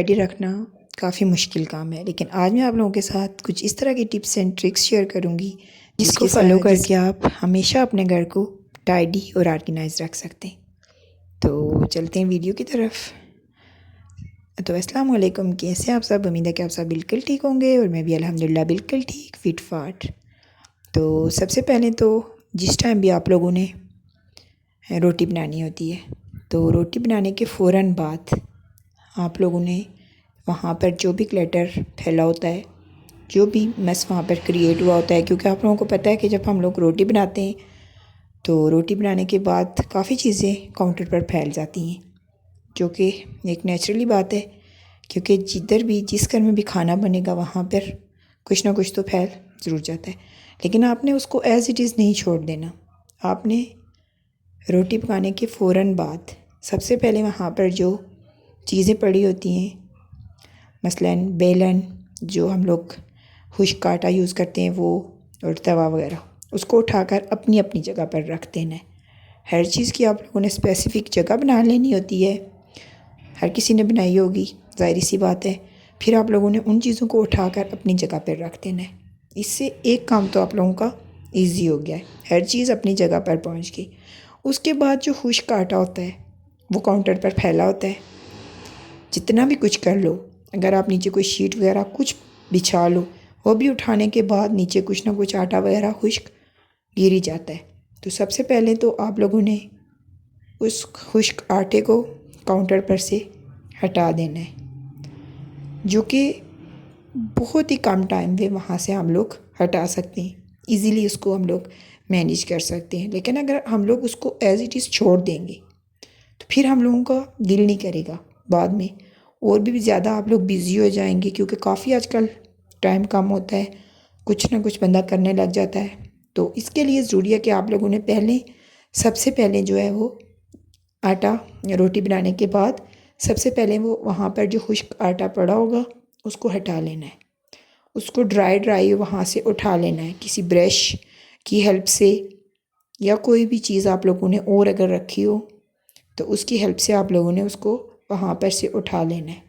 Tidy रखना काफ़ी मुश्किल काम है, लेकिन आज मैं आप लोगों के साथ कुछ इस तरह की टिप्स एंड ट्रिक्स शेयर करूंगी जिसको फॉलो करके आप हमेशा अपने घर को टाइडी और ऑर्गेनाइज रख सकते हैं। तो चलते हैं वीडियो की तरफ। तो अस्सलाम वालेकुम, कैसे आप सब? उम्मीद है कि आप सब बिल्कुल ठीक होंगे और मैं भी अल्हम्दुलिल्लाह बिल्कुल ठीक फिट फाट। तो सबसे पहले तो जिस टाइम भी आप लोगों ने रोटी बनानी होती है, तो रोटी बनाने के फ़ौरन बाद आप लोगों ने वहाँ पर जो भी क्लटर फैला होता है, जो भी मस वहाँ पर क्रिएट हुआ होता है, क्योंकि आप लोगों को पता है कि जब हम लोग रोटी बनाते हैं तो रोटी बनाने के बाद काफ़ी चीज़ें काउंटर पर फैल जाती हैं, जो कि एक नेचुरली बात है, क्योंकि जिधर भी जिस घर में भी खाना बनेगा वहाँ पर कुछ ना कुछ तो फैल ज़रूर जाता है। लेकिन आपने उसको एज़ इट इज़ नहीं छोड़ देना। आपने रोटी पकाने के फ़ौरन बाद सबसे पहले वहाँ पर जो चीज़ें पड़ी होती हैं, मसलन बेलन, जो हम लोग खुश्क आटा यूज़ करते हैं वो, और तवा वगैरह, उसको उठाकर अपनी अपनी जगह पर रख देना है। हर चीज़ की आप लोगों ने स्पेसिफ़िक जगह बना लेनी होती है। हर किसी ने बनाई होगी, ज़ाहिर सी बात है। फिर आप लोगों ने उन चीज़ों को उठाकर अपनी जगह पर रख देना है। इससे एक काम तो आप लोगों का ईजी हो गया है, हर चीज़ अपनी जगह पर पहुँच गई। उसके बाद जो खुश्क आटा होता है वो काउंटर पर फैला होता है। जितना भी कुछ कर लो, अगर आप नीचे कोई शीट वगैरह कुछ बिछा लो, वो भी उठाने के बाद नीचे कुछ ना कुछ आटा वगैरह खुश्क गिर ही जाता है। तो सबसे पहले तो आप लोगों ने उस खुश्क आटे को काउंटर पर से हटा देना है, जो कि बहुत ही कम टाइम में वहाँ से हम लोग हटा सकते हैं। इजीली उसको हम लोग मैनेज कर सकते हैं। लेकिन अगर हम लोग उसको एज़ इट इज़ छोड़ देंगे तो फिर हम लोगों का दिल नहीं करेगा बाद में, और भी ज़्यादा आप लोग बिज़ी हो जाएंगे, क्योंकि काफ़ी आजकल टाइम कम होता है, कुछ ना कुछ बंदा करने लग जाता है। तो इसके लिए ज़रूरी है कि आप लोगों ने सबसे पहले जो है वो आटा, रोटी बनाने के बाद सबसे पहले वो वहाँ पर जो खुश्क आटा पड़ा होगा उसको हटा लेना है। उसको ड्राई वहाँ से उठा लेना है किसी ब्रश की हेल्प से, या कोई भी चीज़ आप लोगों ने और अगर रखी हो तो उसकी हेल्प से आप लोगों ने उसको वहाँ पर से उठा लेना है।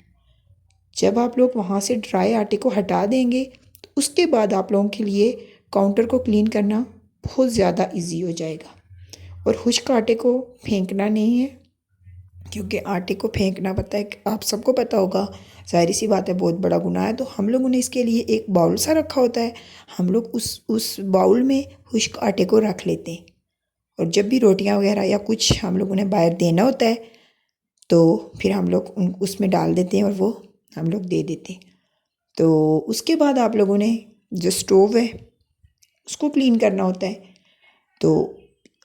जब आप लोग वहाँ से ड्राई आटे को हटा देंगे तो उसके बाद आप लोगों के लिए काउंटर को क्लीन करना बहुत ज़्यादा इजी हो जाएगा। और खुश्क आटे को फेंकना नहीं है, क्योंकि आटे को फेंकना, पता है आप सबको पता होगा, ज़ाहिर सी बात है, बहुत बड़ा गुनाह है। तो हम लोगों ने इसके लिए एक बाउल सा रखा होता है, हम लोग उस बाउल में खुश्क आटे को रख लेते हैं, और जब भी रोटियां वगैरह या कुछ हम लोगों ने बाहर देना होता है तो फिर हम लोग उसमें डाल देते हैं और वो हम लोग दे देते हैं। तो उसके बाद आप लोगों ने जो स्टोव है उसको क्लीन करना होता है। तो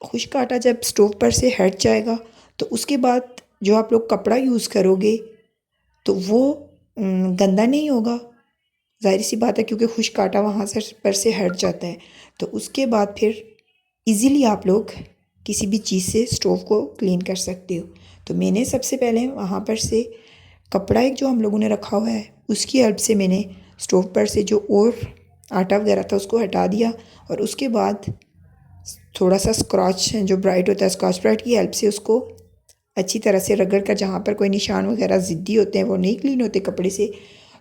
खुश्क आटा जब स्टोव पर से हट जाएगा तो उसके बाद जो आप लोग कपड़ा यूज़ करोगे तो वो गंदा नहीं होगा, ज़ाहिर सी बात है, क्योंकि खुश्क आटा वहाँ से पर से हट जाता है। तो उसके बाद फिर इजीली आप लोग किसी भी चीज़ से स्टोव को क्लीन कर सकते हो। तो मैंने सबसे पहले वहाँ पर से कपड़ा एक जो हम लोगों ने रखा हुआ है उसकी हेल्प से मैंने स्टोव पर से जो और आटा वगैरह था उसको हटा दिया, और उसके बाद थोड़ा सा स्क्रॉच जो ब्राइट होता है, स्कॉच ब्राइट की हेल्प से उसको अच्छी तरह से रगड़ कर, जहाँ पर कोई निशान वगैरह ज़िद्दी होते हैं वो नहीं क्लीन होते कपड़े से,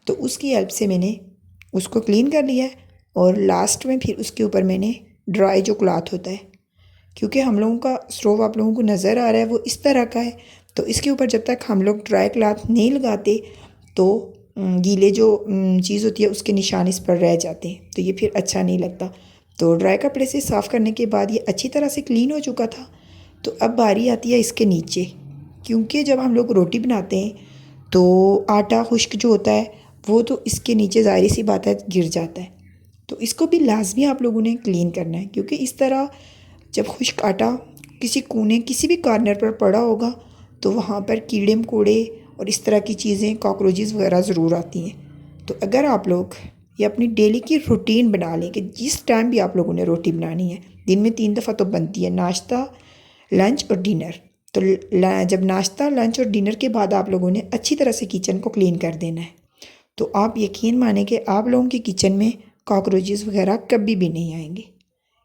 तो उसकी हेल्प से मैंने उसको क्लीन कर लिया है। और लास्ट में फिर उसके ऊपर मैंने ड्राई जो क्लॉथ होता है, क्योंकि हम लोगों का स्टोव आप लोगों को नज़र आ रहा है वो इस तरह का है, तो इसके ऊपर जब तक हम लोग ड्राई क्लॉथ नहीं लगाते तो गीले जो चीज़ होती है उसके निशान इस पर रह जाते हैं, तो ये फिर अच्छा नहीं लगता। तो ड्राई कपड़े से साफ़ करने के बाद ये अच्छी तरह से क्लीन हो चुका था। तो अब बारी आती है इसके नीचे, क्योंकि जब हम लोग रोटी बनाते हैं तो आटा खुश्क जो होता है वो तो इसके नीचे ज़ाहिर सी बात है गिर जाता है। तो इसको भी लाजमी आप लोगों ने क्लीन करना है, क्योंकि इस तरह जब खुश्क आटा किसी कोने किसी भी कॉर्नर पर पड़ा होगा तो वहाँ पर कीड़े मकोड़े और इस तरह की चीज़ें, कॉकरोचेस वगैरह ज़रूर आती हैं। तो अगर आप लोग ये अपनी डेली की रूटीन बना लें कि जिस टाइम भी आप लोगों ने रोटी बनानी है, दिन में 3 दफ़ा तो बनती है, नाश्ता, लंच और डिनर। तो जब नाश्ता, लंच और डिनर के बाद आप लोगों ने अच्छी तरह से किचन को क्लीन कर देना है, तो आप यकीन माने कि आप लोगों की किचन में कॉकरोचेस वगैरह कभी भी नहीं आएंगे।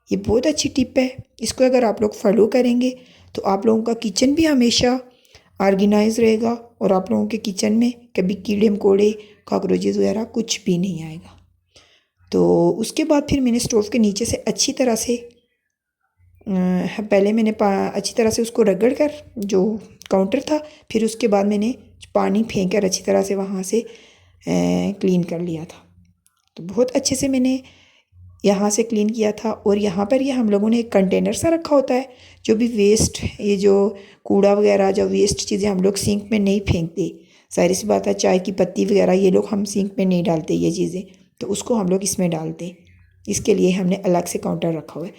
ये बहुत अच्छी टिप है, इसको अगर आप लोग फॉलो करेंगे तो आप लोगों का किचन भी हमेशा ऑर्गेनाइज रहेगा और आप लोगों के किचन में कभी कीड़े मकोड़े कॉकरोचेज़ वगैरह कुछ भी नहीं आएगा। तो उसके बाद फिर मैंने स्टोव के नीचे से अच्छी तरह से पहले मैंने अच्छी तरह से उसको रगड़ कर जो काउंटर था, फिर उसके बाद मैंने पानी फेंक कर अच्छी तरह से वहाँ से क्लीन कर लिया था। तो बहुत अच्छे से मैंने यहाँ से क्लीन किया था। और यहाँ पर ये हम लोगों ने एक कंटेनर सा रखा होता है, जो भी वेस्ट, ये जो कूड़ा वगैरह, जो वेस्ट चीज़ें हम लोग सिंक में नहीं फेंकते, सारी सी बात है, चाय की पत्ती वगैरह ये लोग हम सिंक में नहीं डालते ये चीज़ें, तो उसको हम लोग इसमें डालते। इसके लिए हमने अलग से काउंटर रखा हुआ है।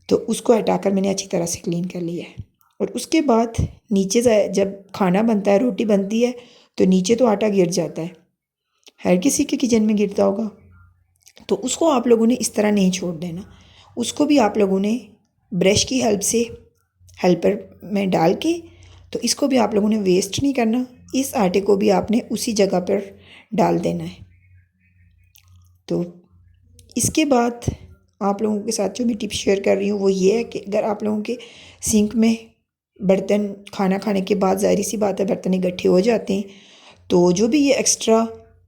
तो उसको हटाकर मैंने अच्छी तरह से क्लीन कर लिया है। और उसके बाद नीचे जब खाना बनता है, रोटी बनती है, तो नीचे तो आटा गिर जाता है, हर किसी के किचन में गिरता होगा। तो उसको आप लोगों ने इस तरह नहीं छोड़ देना, उसको भी आप लोगों ने ब्रश की हेल्प से हेल्पर में डाल के, तो इसको भी आप लोगों ने वेस्ट नहीं करना। इस आटे को भी आपने उसी जगह पर डाल देना है। तो इसके बाद आप लोगों के साथ जो मैं टिप्स शेयर कर रही हूँ वो ये है कि अगर आप लोगों के सिंक में बर्तन खाना खाने के बाद ज़ाहिर सी बात है बर्तन इकट्ठे हो जाते हैं, तो जो भी ये एक्स्ट्रा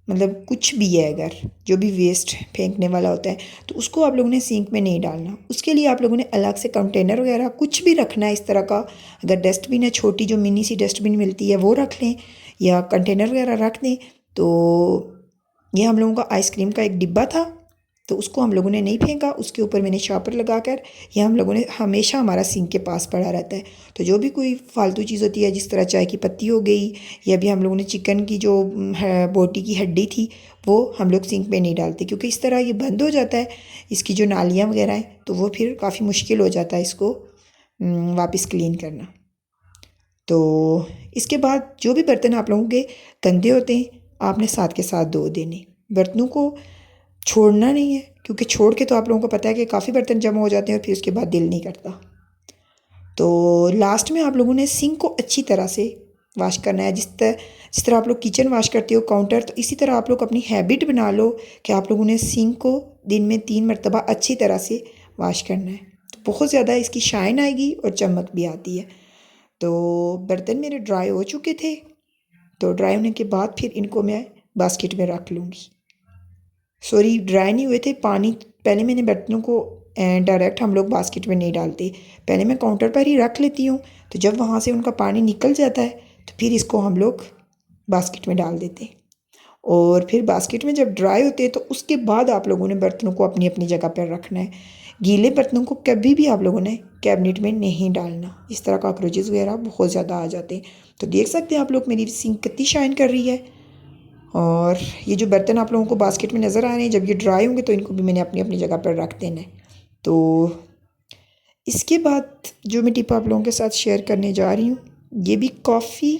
मतलब कुछ भी है, अगर जो भी वेस्ट फेंकने वाला होता है, तो उसको आप लोगों ने सिंक में नहीं डालना। उसके लिए आप लोगों ने अलग से कंटेनर वगैरह कुछ भी रखना है इस तरह का। अगर डस्टबिन है, छोटी जो मिनी सी डस्टबिन मिलती है वो रख लें, या कंटेनर वगैरह रख दें। तो ये हम लोगों का आइसक्रीम का एक डिब्बा था, तो उसको हम लोगों ने नहीं फेंका, उसके ऊपर मैंने शापर लगाकर, ये हम लोगों ने हमेशा हमारा सिंक के पास पड़ा रहता है। तो जो भी कोई फालतू चीज़ होती है, जिस तरह चाय की पत्ती हो गई, या भी हम लोगों ने चिकन की जो बोटी की हड्डी थी, वो हम लोग सिंक में नहीं डालते, क्योंकि इस तरह ये बंद हो जाता है, इसकी जो नालियाँ वगैरह हैं, तो वो फिर काफ़ी मुश्किल हो जाता है इसको वापस क्लीन करना। तो इसके बाद जो भी बर्तन आप लोगों के गंदे होते हैं, आपने साथ के साथ धो देने, बर्तनों को छोड़ना नहीं है, क्योंकि छोड़ के तो आप लोगों को पता है कि काफ़ी बर्तन जमा हो जाते हैं और फिर उसके बाद दिल नहीं करता। तो लास्ट में आप लोगों ने सिंक को अच्छी तरह से वाश करना है, जिस तरह आप लोग किचन वाश करते हो, काउंटर, तो इसी तरह आप लोग अपनी हैबिट बना लो कि आप लोगों ने सिंक को दिन में 3 मरतबा अच्छी तरह से वाश करना है। तो बहुत ज़्यादा इसकी शाइन आएगी और चमक भी आती है। तो बर्तन मेरे ड्राई हो चुके थे, तो ड्राई होने के बाद फिर इनको मैं बास्केट में रख लूँगी। सॉरी, ड्राई नहीं हुए थे, पानी पहले मैंने बर्तनों को डायरेक्ट हम लोग बास्केट में नहीं डालते, पहले मैं काउंटर पर ही रख लेती हूँ। तो जब वहाँ से उनका पानी निकल जाता है, तो फिर इसको हम लोग बास्केट में डाल देते हैं। और फिर बास्केट में जब ड्राई होते हैं, तो उसके बाद आप लोगों ने बर्तनों को अपनी अपनी जगह पर रखना है। गीले बर्तनों को कभी भी आप लोगों ने कैबिनेट में नहीं डालना, इस तरह कॉकरोचेज़ वगैरह बहुत ज़्यादा आ जाते हैं। तो देख सकते हैं आप लोग मेरी सिंक कितनी शाइन कर रही है। और ये जो बर्तन आप लोगों को बास्केट में नज़र आ रहे हैं, जब ये ड्राई होंगे तो इनको भी मैंने अपनी अपनी जगह पर रख देना है। तो इसके बाद जो मैं टिप आप लोगों के साथ शेयर करने जा रही हूँ, ये भी काफ़ी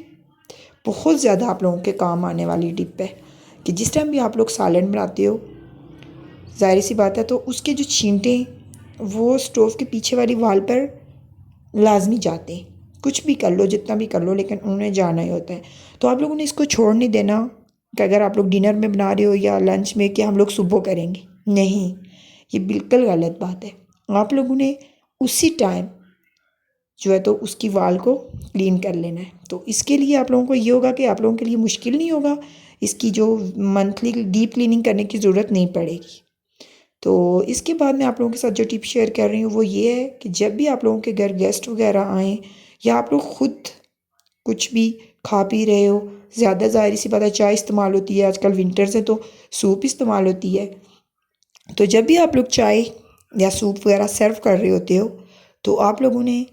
बहुत ज़्यादा आप लोगों के काम आने वाली टिप है, कि जिस टाइम भी आप लोग सालन बनाते हो, ज़ाहिर सी बात है, तो उसके जो छींटे वो स्टोव के पीछे वाली वाल पर लाजमी जाते हैं। कुछ भी कर लो, जितना भी कर लो, लेकिन उन्हें जाना ही होता है। तो आप लोगों ने इसको छोड़ नहीं देना कि अगर आप लोग डिनर में बना रहे हो या लंच में कि हम लोग सुबह करेंगे, नहीं, ये बिल्कुल गलत बात है। आप लोगों ने उसी टाइम जो है तो उसकी वाल को क्लीन कर लेना है। तो इसके लिए आप लोगों को ये होगा कि आप लोगों के लिए मुश्किल नहीं होगा, इसकी जो मंथली डीप क्लीनिंग करने की ज़रूरत नहीं पड़ेगी। तो इसके बाद मैं आप लोगों के साथ जो टिप शेयर कर रही हूँ वो ये है कि जब भी आप लोगों के घर गेस्ट वगैरह आएँ, या आप लोग ख़ुद कुछ भी खा पी रहे हो, ज़्यादा ज़ाहिर सी बात है चाय इस्तेमाल होती है, आजकल विंटर्स हैं तो सूप इस्तेमाल होती है। तो जब भी आप लोग चाय या सूप वगैरह सर्व कर रहे होते हो, तो आप लोगों ने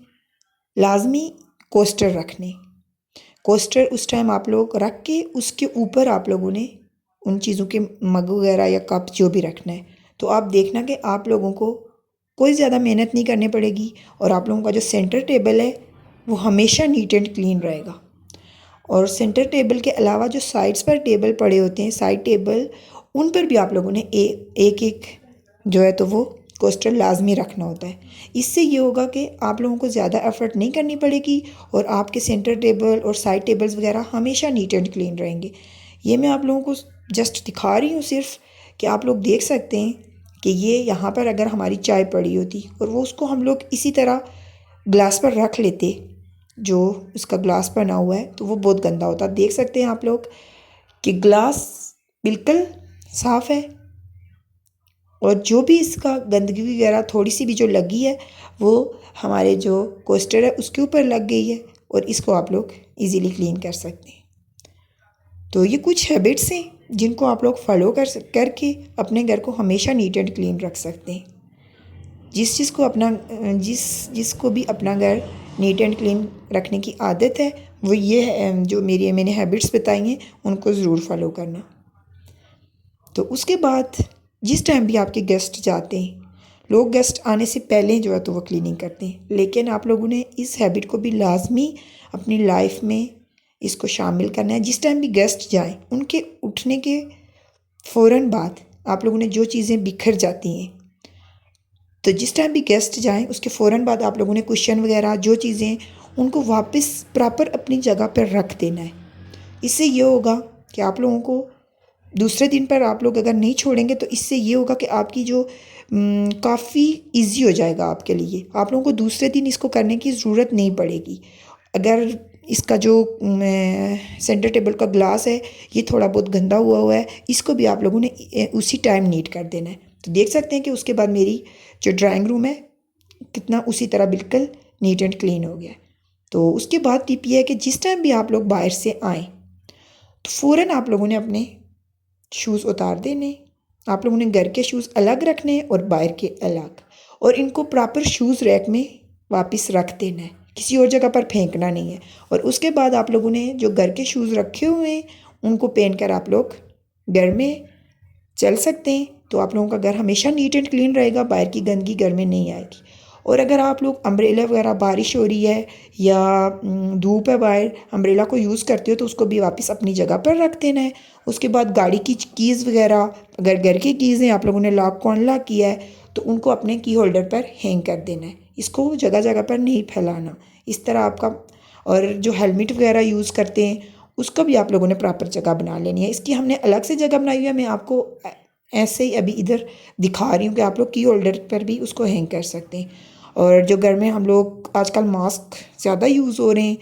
लाजमी कोस्टर रखने, कोस्टर उस टाइम आप लोग रख के उसके ऊपर आप लोगों ने उन चीज़ों के मग वगैरह या कप जो भी रखना है। तो आप देखना कि आप लोगों को कोई ज़्यादा मेहनत नहीं करनी पड़ेगी, और आप लोगों का जो सेंटर टेबल है वो हमेशा नीट एंड क्लीन रहेगा। और सेंटर टेबल के अलावा जो साइड्स पर टेबल पड़े होते हैं, साइड टेबल, उन पर भी आप लोगों ने एक एक जो है तो वो कोस्टर लाजमी रखना होता है। इससे ये होगा कि आप लोगों को ज़्यादा एफर्ट नहीं करनी पड़ेगी, और आपके सेंटर टेबल और साइड टेबल्स वगैरह हमेशा नीट एंड क्लीन रहेंगे। ये मैं आप लोगों को जस्ट दिखा रही हूँ सिर्फ, कि आप लोग देख सकते हैं कि ये यहाँ पर अगर हमारी चाय पड़ी होती और वो उसको हम लोग इसी तरह ग्लास पर रख लेते, जो उसका ग्लास बना हुआ है तो वो बहुत गंदा होता है। देख सकते हैं आप लोग कि ग्लास बिल्कुल साफ़ है और जो भी इसका गंदगी वगैरह थोड़ी सी भी जो लगी है वो हमारे जो कोस्टर है उसके ऊपर लग गई है और इसको आप लोग इजीली क्लीन कर सकते हैं। तो ये कुछ हैबिट्स हैं जिनको आप लोग फॉलो करके अपने घर को हमेशा नीट एंड क्लीन रख सकते हैं। जिसको भी अपना घर नीट एंड क्लीन रखने की आदत है वो ये है, जो मैंने हैबिट्स बताई हैं उनको ज़रूर फॉलो करना। तो उसके बाद जिस टाइम भी आपके गेस्ट जाते हैं, लोग गेस्ट आने से पहले जो है तो वो क्लीनिंग करते हैं, लेकिन आप लोगों ने इस हैबिट को भी लाजमी अपनी लाइफ में इसको शामिल करना है। जिस टाइम भी गेस्ट जाएं उनके उठने के फ़ौरन बाद आप लोगों ने जो चीज़ें बिखर जाती हैं, तो जिस टाइम भी गेस्ट जाएं उसके फ़ौरन बाद आप लोगों ने कुशन वगैरह जो चीज़ें उनको वापस प्रॉपर अपनी जगह पर रख देना है। इससे ये होगा कि आप लोगों को दूसरे दिन पर आप लोग अगर नहीं छोड़ेंगे तो इससे ये होगा कि आपकी जो काफ़ी इजी हो जाएगा आपके लिए। आप लोगों को दूसरे दिन इसको करने की ज़रूरत नहीं पड़ेगी। अगर इसका जो सेंटर टेबल का ग्लास है ये थोड़ा बहुत गंदा हुआ है, इसको भी आप लोगों ने उसी टाइम नीट कर देना है। तो देख सकते हैं कि उसके बाद मेरी जो ड्राइंग रूम है कितना उसी तरह बिल्कुल नीट एंड क्लीन हो गया। तो उसके बाद टिप ये है कि जिस टाइम भी आप लोग बाहर से आएँ तो फ़ौरन आप लोगों ने अपने शूज़ उतार देने। आप लोगों ने घर के शूज़ अलग रखने और बाहर के अलग, और इनको प्रॉपर शूज़ रैक में वापस रख देना है, किसी और जगह पर फेंकना नहीं है। और उसके बाद आप लोगों ने जो घर के शूज़ रखे हुए हैं उनको पहन कर आप लोग घर में चल सकते हैं। तो आप लोगों का घर हमेशा नीट एंड क्लीन रहेगा, बाहर की गंदगी घर में नहीं आएगी। और अगर आप लोग अम्ब्रेला वगैरह बारिश हो रही है या धूप है बाहर, अम्ब्रेला को यूज़ करते हो तो उसको भी वापस अपनी जगह पर रख देना है। उसके बाद गाड़ी की कीज़ वगैरह, अगर घर की कीज़ हैं आप लोगों ने लॉक को अनलॉक किया है तो उनको अपने की होल्डर पर हैंग कर देना है। इसको जगह जगह पर नहीं फैलाना। इस तरह आपका, और जो हेलमेट वगैरह यूज़ करते हैं उसका भी आप लोगों ने प्रॉपर जगह बना लेनी है। इसकी हमने अलग से जगह बनाई हुई है, मैं आपको ऐसे ही अभी इधर दिखा रही हूँ कि आप लोग की होल्डर पर भी उसको हैंग कर सकते हैं। और जो घर में हम लोग आजकल मास्क ज़्यादा यूज़ हो रहे हैं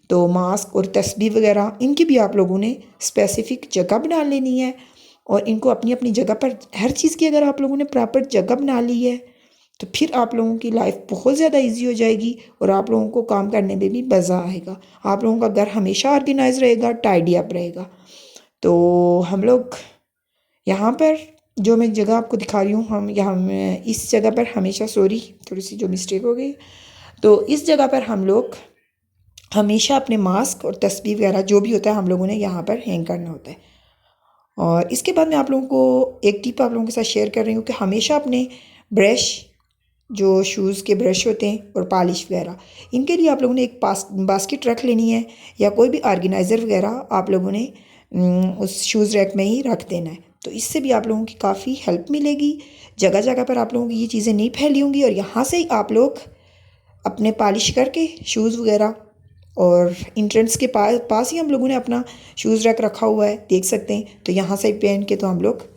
तो मास्क और तस्बीह वगैरह इनकी भी आप लोगों ने स्पेसिफ़िक जगह बना लेनी है और इनको अपनी अपनी जगह पर, हर चीज़ की अगर आप लोगों ने प्रॉपर जगह बना ली है तो फिर आप लोगों की लाइफ बहुत ज़्यादा इजी हो जाएगी और आप लोगों को काम करने में भी मज़ा आएगा। आप लोगों का घर हमेशा ऑर्गेनाइज रहेगा, टाइडी अप रहेगा। तो हम लोग यहाँ पर जो मैं जगह आपको दिखा रही हूँ, हम यहाँ इस जगह पर हमेशा, सॉरी थोड़ी सी जो मिस्टेक हो गई, तो इस जगह पर हम लोग हमेशा अपने मास्क और तस्बीह वगैरह जो भी होता है हम लोगों ने यहाँ पर हैंग करना होता है। और इसके बाद मैं आप लोगों को एक टिप आप लोगों के साथ शेयर कर रही हूँ कि हमेशा अपने ब्रश, जो शूज़ के ब्रश होते हैं और पॉलिश वगैरह, इनके लिए आप लोगों ने एक बास्केट रख लेनी है या कोई भी ऑर्गेनाइज़र वगैरह आप लोगों ने उस शूज़ रैक में ही रख देना है। तो इससे भी आप लोगों की काफ़ी हेल्प मिलेगी। जगह जगह पर आप लोगों की ये चीज़ें नहीं फैली होंगी और यहाँ से ही आप लोग अपने पॉलिश करके शूज़ वगैरह, और इंट्रेंस के पास ही हम लोगों ने अपना शूज़ रैक रखा हुआ है, देख सकते हैं। तो यहाँ से पहन के तो हम लोग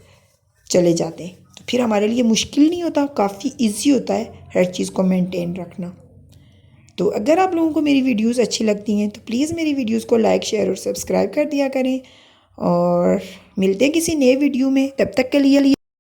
चले जाते हैं, तो फिर हमारे लिए मुश्किल नहीं होता, काफ़ी इजी होता है हर चीज़ को मेंटेन रखना। तो अगर आप लोगों को मेरी वीडियोस अच्छी लगती हैं तो प्लीज़ मेरी वीडियोस को लाइक, शेयर और सब्सक्राइब कर दिया करें। और मिलते हैं किसी नए वीडियो में, तब तक के लिए